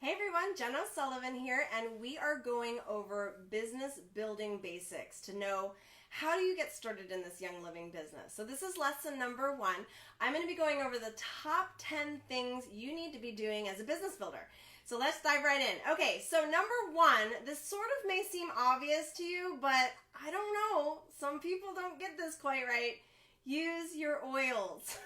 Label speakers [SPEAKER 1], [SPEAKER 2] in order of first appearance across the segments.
[SPEAKER 1] Hey everyone, Jen O'Sullivan here, and we are going over business building basics to know how do you get started in this young living business. So this is lesson number 1. I'm going to be going over the top 10 things you need to be doing as a business builder. So let's dive right in. Okay, so number 1, this sort of may seem obvious to you, but I don't know, some people don't get this quite right. Use your oils.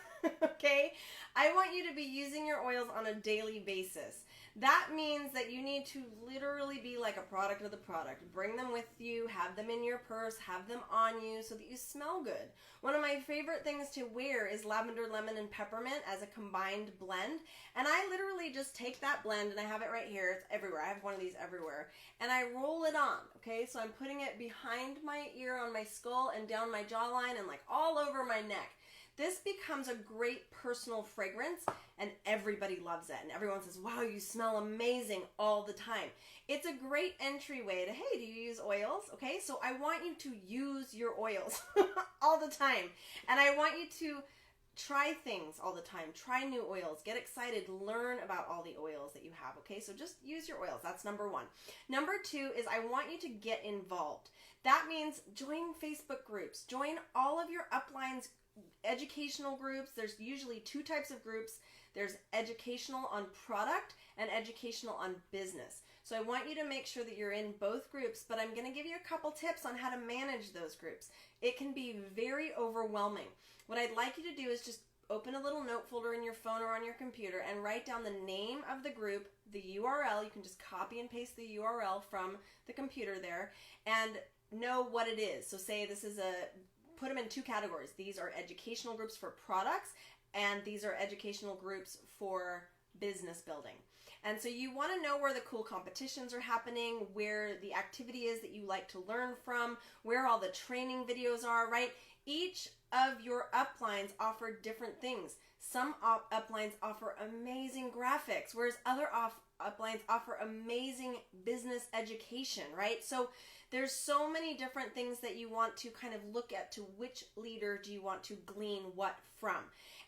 [SPEAKER 1] Okay? I want you to be using your oils on a daily basis. That means that you need to literally be like a product of the product. Bring them with you, have them in your purse, have them on you so that you smell good. One of my favorite things to wear is lavender, lemon, and peppermint as a combined blend. And I literally just take that blend, and I have it right here. It's everywhere. I have one of these everywhere. And I roll it on, okay? So I'm putting it behind my ear on my skull and down my jawline and like all over my neck. This becomes a great personal fragrance and everybody loves it. And everyone says, wow, you smell amazing all the time. It's a great entryway to, hey, do you use oils? Okay, so I want you to use your oils all the time. And I want you to try things all the time. Try new oils. Get excited. Learn about all the oils that you have. Okay, so just use your oils. That's number 1. Number 2 is I want you to get involved. That means join Facebook groups. Join all of your uplines educational groups. There's usually 2 types of groups. There's educational on product and educational on business. So I want you to make sure that you're in both groups, but I'm going to give you a couple tips on how to manage those groups. It can be very overwhelming. What I'd like you to do is just open a little note folder in your phone or on your computer and write down the name of the group, the URL. You can just copy and paste the URL from the computer there and know what it is. So say this is put them in 2 categories. These are educational groups for products, and these are educational groups for business building. And so you want to know where the cool competitions are happening, where the activity is that you like to learn from, where all the training videos are, right? Each of your uplines offer different things. Some uplines offer amazing graphics, whereas other uplines offer amazing business education, right? So there's so many different things that you want to kind of look at to which leader do you want to glean what from.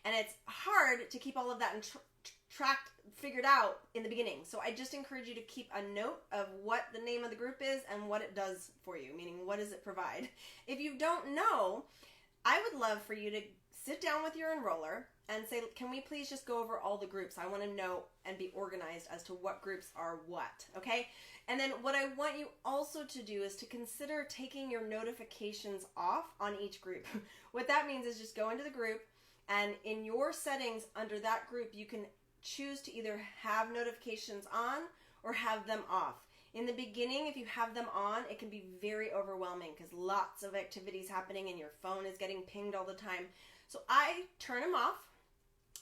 [SPEAKER 1] And it's hard to keep all of that figured out in the beginning. So I just encourage you to keep a note of what the name of the group is and what it does for you, meaning what does it provide. If you don't know, I would love for you to sit down with your enroller and say, can we please just go over all the groups? I want to know and be organized as to what groups are what, okay? And then what I want you also to do is to consider taking your notifications off on each group. What that means is just go into the group, and in your settings under that group, you can choose to either have notifications on or have them off. In the beginning, if you have them on, it can be very overwhelming because lots of activities happening and your phone is getting pinged all the time. So I turn them off,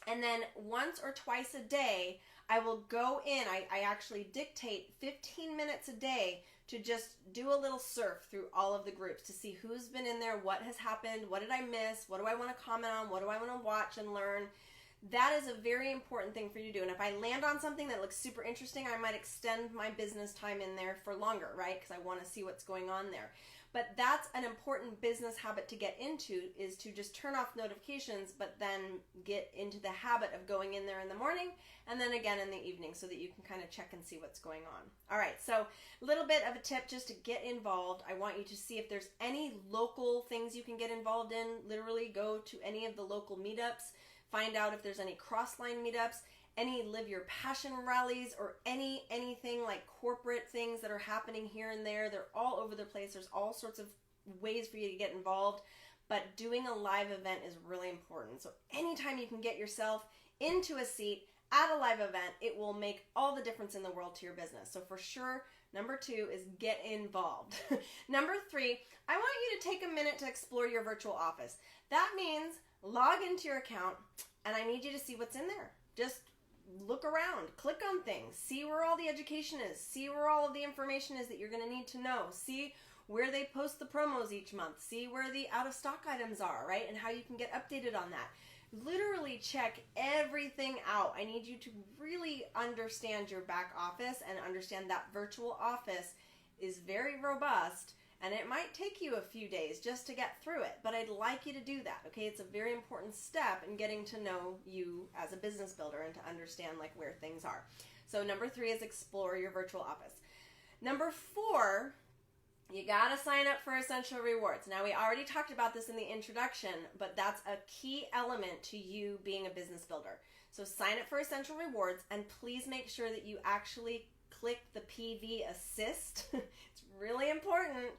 [SPEAKER 1] and then once or twice a day, I will go in. I actually dictate 15 minutes a day to just do a little surf through all of the groups to see who's been in there, what has happened, what did I miss, what do I want to comment on, what do I want to watch and learn. That is a very important thing for you to do. And if I land on something that looks super interesting, I might extend my business time in there for longer, right? Because I want to see what's going on there. But that's an important business habit to get into, is to just turn off notifications, but then get into the habit of going in there in the morning and then again in the evening so that you can kind of check and see what's going on. All right, so a little bit of a tip just to get involved. I want you to see if there's any local things you can get involved in. Literally go to any of the local meetups. Find out if there's any cross-line meetups, any Live Your Passion rallies, or anything like corporate things that are happening here and there. They're all over the place. There's all sorts of ways for you to get involved, but doing a live event is really important. So anytime you can get yourself into a seat at a live event, it will make all the difference in the world to your business. So for sure, number 2 is get involved. Number 3, I want you to take a minute to explore your virtual office. That means log into your account, and I need you to see what's in there. Just look around, click on things, see where all the education is, see where all of the information is that you're going to need to know, see where they post the promos each month, see where the out-of-stock items are, right, and how you can get updated on that. Literally check everything out. I need you to really understand your back office and understand that virtual office is very robust And it might take you a few days just to get through it, but I'd like you to do that, okay? It's a very important step in getting to know you as a business builder and to understand like where things are. So number 3 is explore your virtual office. Number 4, you gotta sign up for Essential Rewards. Now, we already talked about this in the introduction, but that's a key element to you being a business builder. So sign up for Essential Rewards, and please make sure that you actually click the PV Assist. It's really important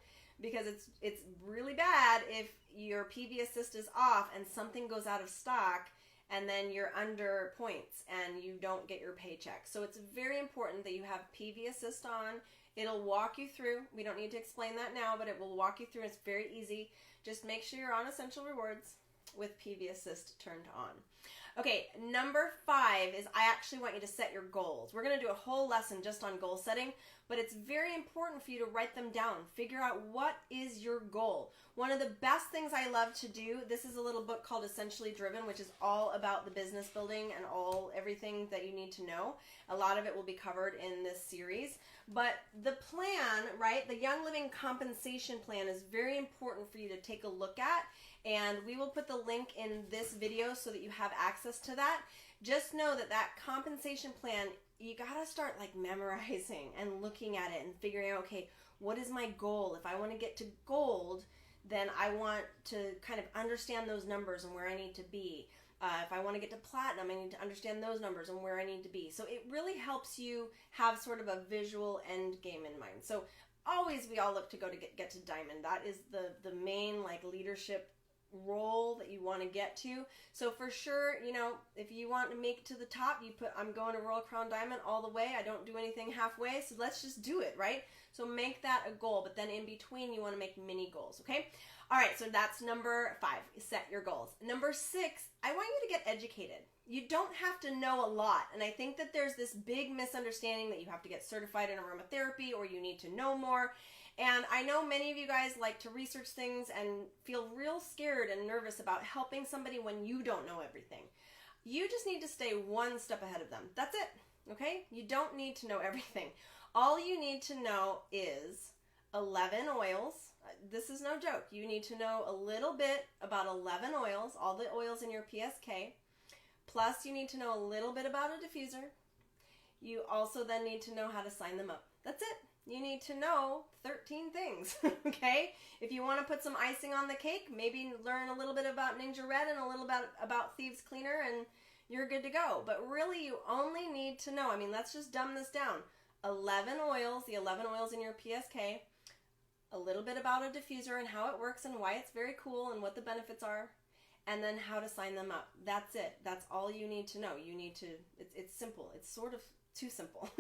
[SPEAKER 1] because it's really bad if your PV Assist is off and something goes out of stock and then you're under points and you don't get your paycheck. So it's very important that you have PV Assist on. It'll walk you through. We don't need to explain that now, but it will walk you through. It's very easy. Just make sure you're on Essential Rewards with PV Assist turned on. Okay, number 5 is I actually want you to set your goals. We're going to do a whole lesson just on goal setting, but it's very important for you to write them down. Figure out what is your goal. One of the best things I love to do, this is a little book called Essentially Driven, which is all about the business building and everything that you need to know. A lot of it will be covered in this series. But the plan, right, the Young Living Compensation Plan is very important for you to take a look at. And we will put the link in this video so that you have access to that. Just know that that compensation plan, you gotta start like memorizing and looking at it and figuring out, okay, what is my goal? If I want to get to gold, then I want to kind of understand those numbers and where I need to be. If I want to get to platinum, I need to understand those numbers and where I need to be. So it really helps you have sort of a visual end game in mind. So always we all look to go to get to diamond. That is the main like leadership role that you want to get to. So for sure, you know, if you want to make it to the top, you put, I'm going to Royal Crown Diamond all the way. I don't do anything halfway. So let's just do it, right? So make that a goal, but then in between you want to make mini goals, okay? All right, so that's number 5, set your goals. Number 6, I want you to get educated. You don't have to know a lot, and I think that there's this big misunderstanding that you have to get certified in aromatherapy or you need to know more. And I know many of you guys like to research things and feel real scared and nervous about helping somebody when you don't know everything. You just need to stay one step ahead of them. That's it, okay? You don't need to know everything. All you need to know is 11 oils. This is no joke. You need to know a little bit about 11 oils, all the oils in your PSK. Plus, you need to know a little bit about a diffuser. You also then need to know how to sign them up. That's it. You need to know 13 things, okay? If you want to put some icing on the cake, maybe learn a little bit about Ninja Red and a little bit about Thieves Cleaner and you're good to go. But really, you only need to know, I mean, let's just dumb this down. 11 oils, the 11 oils in your PSK, a little bit about a diffuser and how it works and why it's very cool and what the benefits are, and then how to sign them up. That's it. That's all you need to know. You need to, it's simple. It's sort of too simple.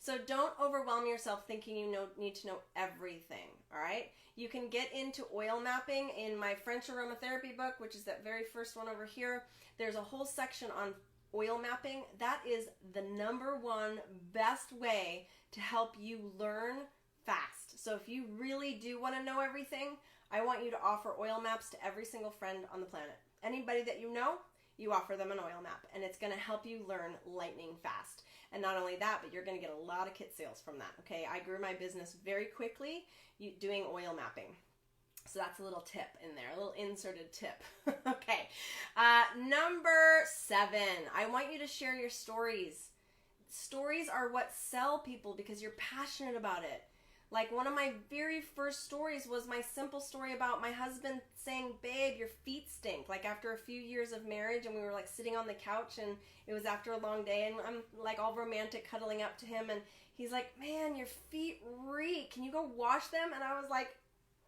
[SPEAKER 1] So don't overwhelm yourself thinking you need to know everything, all right? You can get into oil mapping in my French aromatherapy book, which is that very first one over here. There's a whole section on oil mapping. That is the #1 best way to help you learn fast. So if you really do want to know everything, I want you to offer oil maps to every single friend on the planet. Anybody that you know, you offer them an oil map, and it's going to help you learn lightning fast. And not only that, but you're going to get a lot of kit sales from that, okay? I grew my business very quickly doing oil mapping. So that's a little tip in there, a little inserted tip. Okay, number 7, I want you to share your stories. Stories are what sell people because you're passionate about it. Like one of my very first stories was my simple story about my husband saying, babe, your feet stink. Like after a few years of marriage and we were like sitting on the couch and it was after a long day and I'm like all romantic cuddling up to him and he's like, man, your feet reek. Can you go wash them? And I was like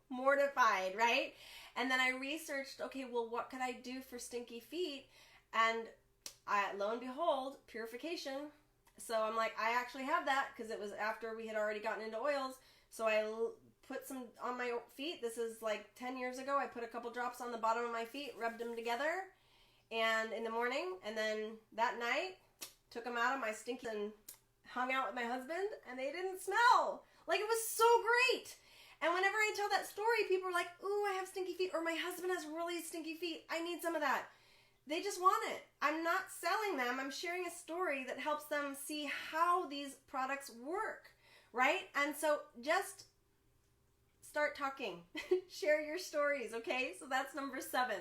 [SPEAKER 1] mortified, right? And then I researched, okay, well, what could I do for stinky feet? And lo and behold, purification. So I'm like, I actually have that because it was after we had already gotten into oils. So I put some on my feet. This is like 10 years ago. I put a couple drops on the bottom of my feet, rubbed them together, and in the morning, and then that night, took them out of my stinky and hung out with my husband, and they didn't smell. Like it was so great. And whenever I tell that story, people are like, ooh, I have stinky feet, or my husband has really stinky feet. I need some of that. They just want it. I'm not selling them. I'm sharing a story that helps them see how these products work, right? And so just start talking. Share your stories, okay? So that's number 7.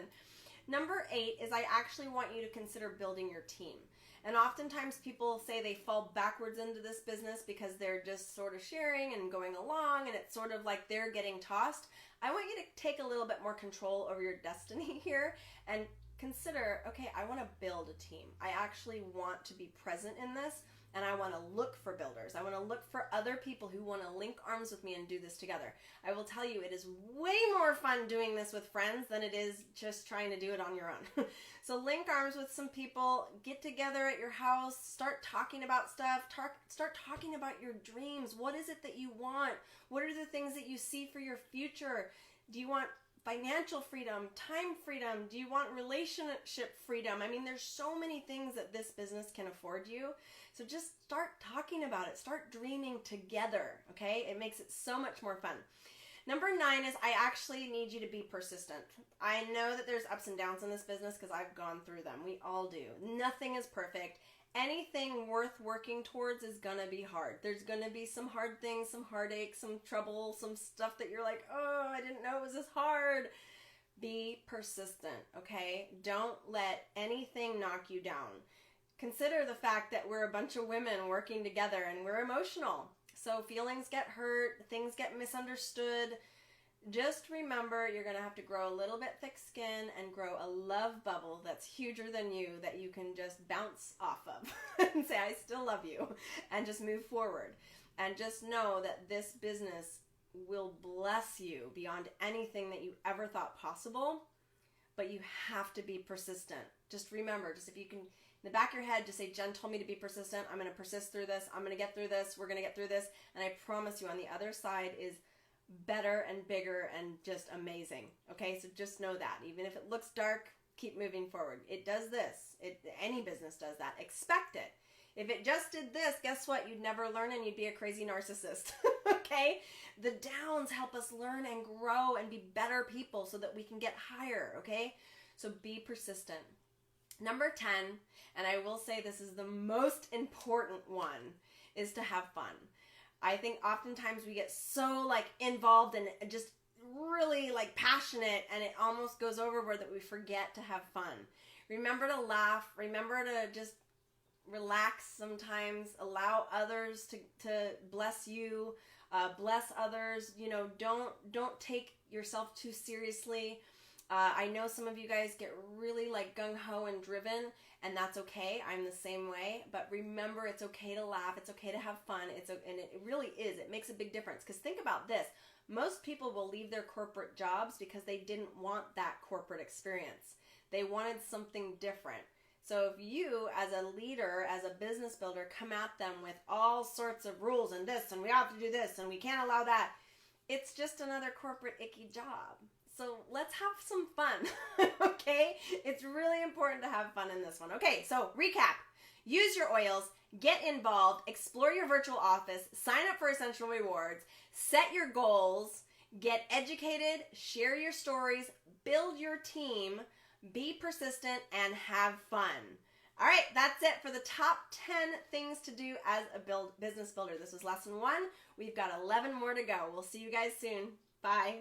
[SPEAKER 1] Number 8 is I actually want you to consider building your team. And oftentimes people say they fall backwards into this business because they're just sort of sharing and going along, and it's sort of like they're getting tossed. I want you to take a little bit more control over your destiny here and consider, okay, I want to build a team. I actually want to be present in this, and I want to look for builders. I want to look for other people who want to link arms with me and do this together. I will tell you, it is way more fun doing this with friends than it is just trying to do it on your own. So link arms with some people, get together at your house, start talking about stuff, start talking about your dreams. What is it that you want? What are the things that you see for your future? Do you want financial freedom, time freedom? Do you want relationship freedom? I mean, there's so many things that this business can afford you. So just start talking about it. Start dreaming together, okay? It makes it so much more fun. Number 9 is I actually need you to be persistent. I know that there's ups and downs in this business because I've gone through them. We all do. Nothing is perfect. Anything worth working towards is going to be hard. There's going to be some hard things, some heartache, some trouble, some stuff that you're like, oh, I didn't know it was this hard. Be persistent, okay? Don't let anything knock you down. Consider the fact that we're a bunch of women working together and we're emotional. So feelings get hurt, things get misunderstood. Just remember, you're going to have to grow a little bit thick skin and grow a love bubble that's huger than you that you can just bounce off of and say, I still love you, and just move forward. And just know that this business will bless you beyond anything that you ever thought possible, but you have to be persistent. Just remember, just if you can, in the back of your head, just say, Jen told me to be persistent. I'm going to persist through this. I'm going to get through this. We're going to get through this. And I promise you on the other side is better and bigger and just amazing. Okay, so just know that. Even if it looks dark, keep moving forward. It does this. Any business does that. Expect it. If it just did this, guess what? You'd never learn and you'd be a crazy narcissist. Okay? The downs help us learn and grow and be better people so that we can get higher. Okay? So be persistent. Number 10, and I will say this is the most important one, is to have fun. I think oftentimes we get so involved and just really passionate, and it almost goes overboard that we forget to have fun. Remember to laugh. Remember to just relax sometimes. Allow others to bless you. Bless others. Don't take yourself too seriously. I know some of you guys get really gung-ho and driven, and that's okay. I'm the same way. But remember, it's okay to laugh. It's okay to have fun. And it really is. It makes a big difference. Because think about this. Most people will leave their corporate jobs because they didn't want that corporate experience. They wanted something different. So if you, as a leader, as a business builder, come at them with all sorts of rules and this, and we have to do this, and we can't allow that, it's just another corporate icky job. So let's have some fun, okay? It's really important to have fun in this one. Okay, so recap. Use your oils, get involved, explore your virtual office, sign up for Essential Rewards, set your goals, get educated, share your stories, build your team, be persistent, and have fun. All right, that's it for the top 10 things to do as a business builder. This was lesson 1. We've got 11 more to go. We'll see you guys soon. Bye.